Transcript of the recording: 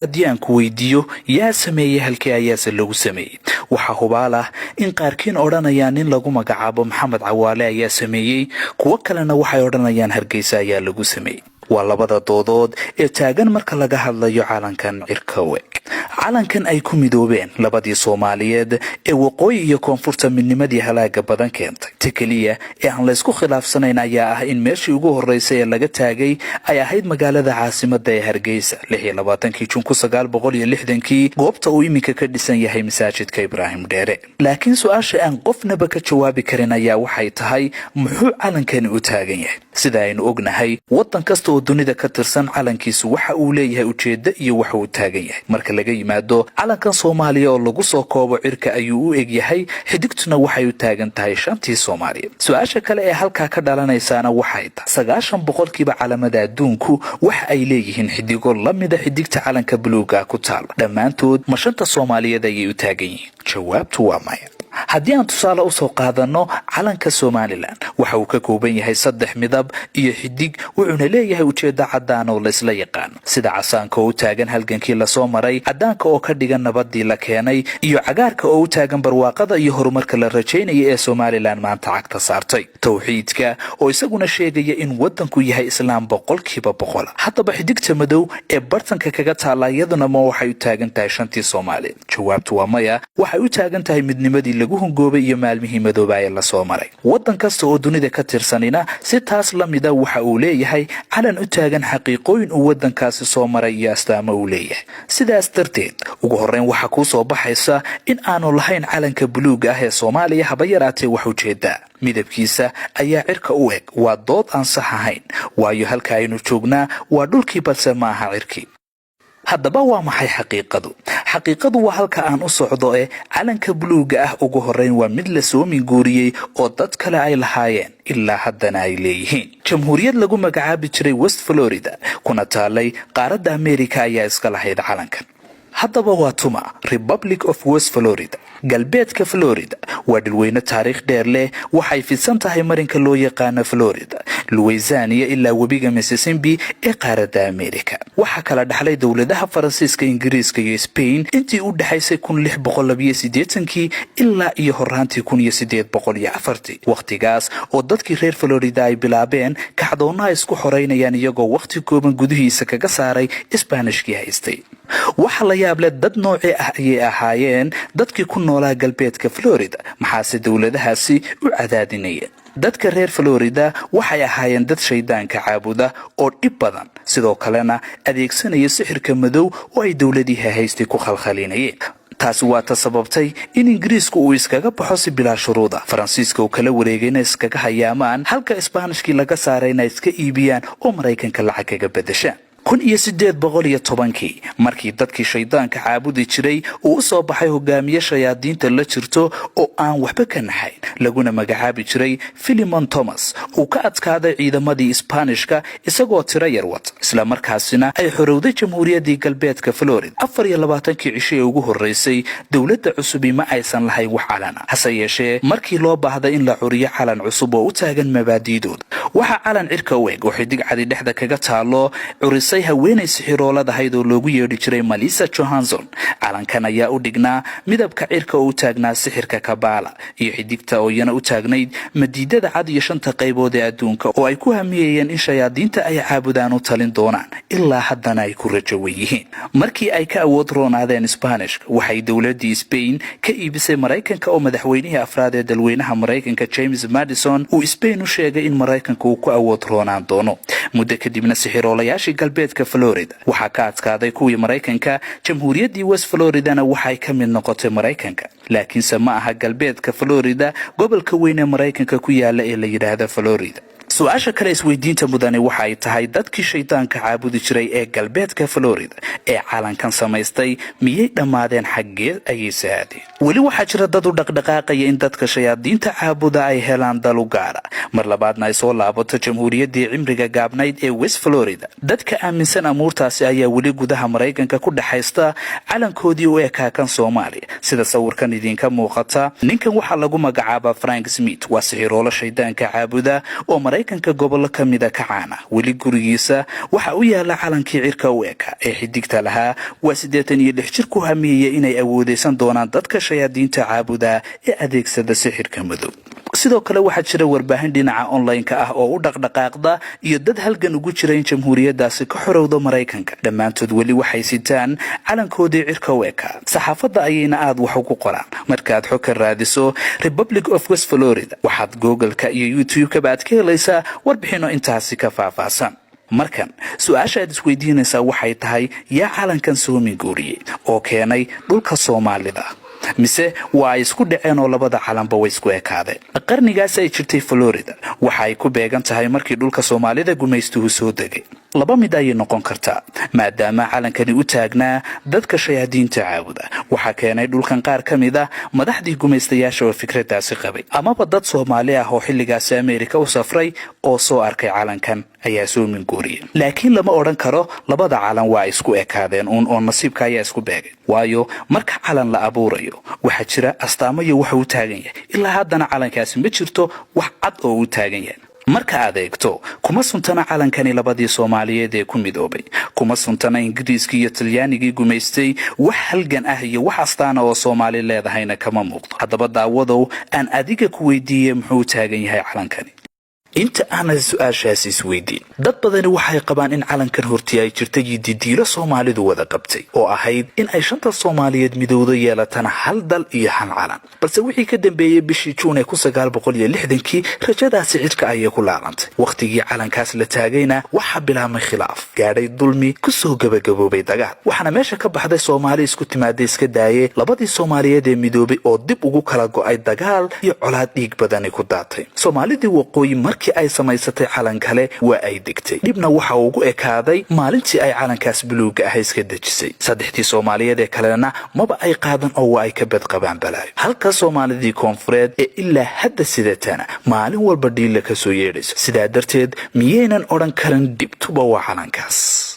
haddii aan ku weydiiyo yaa sameeyey halkii ayaase lagu sameeyey waxaa hubaal ah in qaarkiin odhanayaan nin lagu magacaabo maxamed cawaale ayaa sameeyey kuwo kalena waxay odhanayaan hargeysa ayaa lagu sameeyey waa labada doodood ee taagan marka laga hadlayo calankan cirka u eg calankan ay ku midoobeen labadii Soomaaliyeed ee waqooyi iyo koonfurta midnimadii halaaga badan keentay ta kaliya ee aan la isku khilaafsanayn ayaa ah in meeshii ugu horeysay ee laga taagay ay ahayd magaalada caasimadda ee Hargeysa 26 Juun 1960 goobta uu iminka ka dhisan yahay masaajidka Ibraahim Dheere laakiin su'aasha aan qofnaba ka jawaabi karin ayaa waxay tahay muxuu calankani u taagan yahay sida aynu ognahay wadan kasta oo dunida ka tirsan calankiisu waxa uu leeyahay ujeeddo iyo waxa uu taagan yahay marka laga yimaado calankan Soomaaliya oo lagu soo koobo cirka ayuu u eg yahay xidigtuna waxay u taagan tahay shantii Soomaaliya su'aasha kale ee halka ka dhalanaysaana waxay tahay 90% calamada adduunku waxa ay leeyihiin xidigo lamida xidigta calanka buluuga ku taal dhammaantood ma shanta Soomaaliyeed ay u taagan yihiin jawaabtu waa maya haddii aan tusaale u soo qaadano calanka Somaliland waxa uu ka kooban yahay 3 midab iyo xidig wuxuuna leeyahay ujeeddo cadaan oo la isla yaqaan sida casaanka oo taagan halgankii la soo maray cadaanka oo ka dhigan nabadii la keenay iyo cagaarka oo taagan barwaaqada iyo horumarka la rajaynayay ee Somaliland maanta cagta saartay tawxiidka oo isaguna sheegaya in wadanku yahay islaam 100% haddaba xidigta madow ee bartanka kaga taala iyaduna ma waxay u taagan tahay shantii Soomaaliyeed jawaabtu waa maya waxay u taagan tahay midnimadii lagu hungoobay iyo maalmihii madoobay la soo maray wadan kasta oo dunida ka tirsanina si taas la mida waxa uu leeyahay calan u taagan xaqiiqooyin uu wadankaasi soo maray iyo astaamo uu leeyahay sidaas darteed ugu horeyn waxa ku soo baxaysa in aanu lahayn calanka buluuga ah ee Soomaaliya haba yaraatee wax ujeeda midabkiisa ayaa cirka u eg waa dood aan sax ahayn waayo halka aynu joognaa waa dhulkii balse ma aha cirkii haddaba waa maxay xaqiiqadu waa halka aan u socdo ee calanka buluuga ah ugu horeyn waa mid la soo minguuriyay oo dad kale ay lahaayeen ilaa haddana ay leeyihiin jamhuuriyad lagu magacaabi jiray West Florida kuna taalay qaaradda Ameerika ayaa iska lahayd calankan haddaba waa tuma Republic of West Florida galbeedka Florida waa dhulweyne taariikh dheer leh waxay fidsan tahay marinka loo yaqaan Florida Louisiana ilaa webiga Mississippi ee qaaradda Ameerika waxa kala dhaxlay dawladaha Faransiiska Ingiriiska iyo Spain intii u dhaxaysay 1682 ilaa iyo horaantii 1804 waqtigaas oo dadkii reer Florida ay bilaabeen kacdoonada isku xoreynayaan iyagoo waqti kooban gudihiisa kaga saaray Isbaanishkii haystay waxa la yaab leh dad noocee ah ay ahaayeen dadkii ku noolaa galbeedka Florida maxaase dawladahaasi u cadaadinayeen dadka reer Florida waxay ahaayeen dad shaydaanka caabuda oo dhib badan sidoo kalena adeegsanaya sixirka madow oo ay dawladihi haystay ku khalkhalinayeen taasi waa sababtay in Ingiriisku uu iskaga baxo si bilaa shuruuda Faransiiska uu kala wareegayna iskaga hayaamaan halka Isbaanishkii laga saarayna iska iibiyaan oo Mareykanka lacag kaga bedeshaan 1810 markii dadkii shaydaanka caabudi jiray uu soo baxay hogaamiye shayaadiinta la jirto oo aan waxba ka naxayn laguna magacaabi jiray Philemon Thomas uu ka adkaaday ciidamadii Isbaanishka isagoo tiro yar wata isla markaasina ay xorowday jamhuuriyaddii galbeedka Florida 24 cisho ugu horeysay dawladda cusub ma aysan lahayn wax calan hase yeeshee markii loo baahday in la curiyo calan cusub oo u taagan mabaadiidooda waxa calan cirka u eg oo xidig cadi dhexda kaga taalo curisay haweenay sixiroolada ahayd oo loogu yeedhi jiray Melissa Johansson calankan ayaa u dhignaa midabka cirka oo u taagnaa sixirka Kabbalah iyo xidigta oo yana u taagnayd madiidada cad iyo shanta qaybood ee adduunka oo ay ku hamiyeen in shayaadiinta ay caabudaan u talin doonaan ilaa haddana ay ku rajo yihiin markii ay ka awood roonaadeen Isbaanishka waxay dawladii Spain ka iibisay Mareykanka oo madaxweynihii afraad ee dalweynaha Mareykanka James Madison uu Spain u sheegay in Mareykanka uu ku awood roonaan doono muddo kadibna sixiroolayaashii galbeedka Florida waxa ka adkaaday kuwii Mareykanka jamhuuriyaddii West Floridana waxay ka mid noqotay Mareykanka laakiinse ma aha galbeedka Florida gobolka weyn ee Mareykanka ku yaala ee la yiraahdo Florida su'aasha kale isweydiinta mudane waxa ay tahay dadkii shaydaanka caabudi jiray ee galbeedka Florida ee calankan samaystay miyay dhamaadeen xaggee ayay saadeen wali waxa jira dad u dhaqdhaqaaqaya in dadka shayaadiinta caabuda ay helaan dal u gaara mar labaadna ay soo laabato jamhuuriyaddii cimriga gaabnayd ee West Florida dadka aaminsan amuurtaasi ayaa wali gudaha Mareykanka ku dhaxaysta calankoodii u ekaa kan Soomaaliya sida sawirkan idinka muuqata ninkan waxa lagu magacaabaa Frank Smith waa sixiroolo shaydaanka caabuda oo maraykanka gobollo ka mida ka caana weli gurigiisa waxa u yaala calankii cirka u eka ee xidigta lahaa waa 86 jir ku hamiyaya inay awoodeysan doonaan dadka shayaadiinta caabuda ee adeegsada sixirka madow. sidoo kale waxaa jira warbaahin dhinaca online-ka ah oo u dhaqdhaqaaqda iyo dad halgan ugu jira in jamhuuriyaddaasi ka xorowdo Maraykanka. dhammaantood weli waxay sitaan calankoodii cirka u eka. saxaafadda ayayna aad wax ugu qoraan. markaad xog ka raadiso Republic of West Florida waxaad Google-ka iyo YouTube-ka baad ka helaysaa warbixino intaasi ka faahfaahsan. markan su'aasha aad isweydiinaysaa waxay tahay yaa calankan soo minguuriyey oo keenay dhulka Soomaalida mise waa isku dhaceen oo labada calanba way isku ekaadeen. qarnigaas ay jirtay Florida waxa ay ku beegan tahay markii dhulka Soomaalida gumaystuhu soo degay. laba mid ay noqon kartaa maadaama calankani u taagnaa dadka shayaadiinta caabuda waxa keenay dhulkan qaar ka mid ah madaxdii gumaystayaasha oo fikradaasi qabay amaba dad Soomaali ah oo xilligaas Ameerika u safray oo soo arkay calankan ayaa soo minguuriyay. laakiin lama oran karo labada calan waa isku ekaadeen oo nasiibka ayaa isku beegay. waayo marka calan la abuurayo waxa jira astaamo iyo waxa uu taagan yahay. ilaa haddana calankaasi ma jirto wax cad oo uu taagan yahay. marka aad eegto kuma suntana calankani labadii Soomaaliyeed ee ku midoobay, kuma suntana Ingiriiskii iyo Talyaanigii gumaystay. wax halgan ah iyo wax astaana oo Soomaali leedahayna kama muuqdo. haddaba daawadow aan adiga ku weydiiyey muxuu taagan yahay calankani. inta aan su'aashaas isweydiin dad badani waxay qabaan in calankan hortii ay jirtay didiilo Soomaalidu wada qabtay oo ahayd in ay shanta Soomaaliyeed midowdo yeelatana hal dal iyo hal calan. balse wixii ka dambeeyay bishii Juun ee 1960kii rajadaasi cidka ayay ku laabantay. waqtigii calankaas la taagayna waxa bilaabmay khilaaf gaadhay dulmi ku soo gabagaboobay dagaal. waxaana meesha ka baxday Soomaali isku timaaday iska daayay labadii Soomaaliyeed ee midoobay oo dib ugu kala go'ay dagaal iyo colaad dhiig badani ku daatay. Soomaalidii waqooyi markii ay samaysatay calan kale waa ay degtay. dibna waxa ugu ekaaday maalintii ay calankaas buluuga ah iska dejisay. saddexdii Soomaaliyeed ee kalena maba ay qaadan oo waa ay ka bad qabaan balaayo. halka Soomaalidii koonfureed ee ilaa hadda sidatana maalin walba dhiil ka soo yeedhayso. sidaa darteed miyaynan oran karin dibtuba waa calankaas.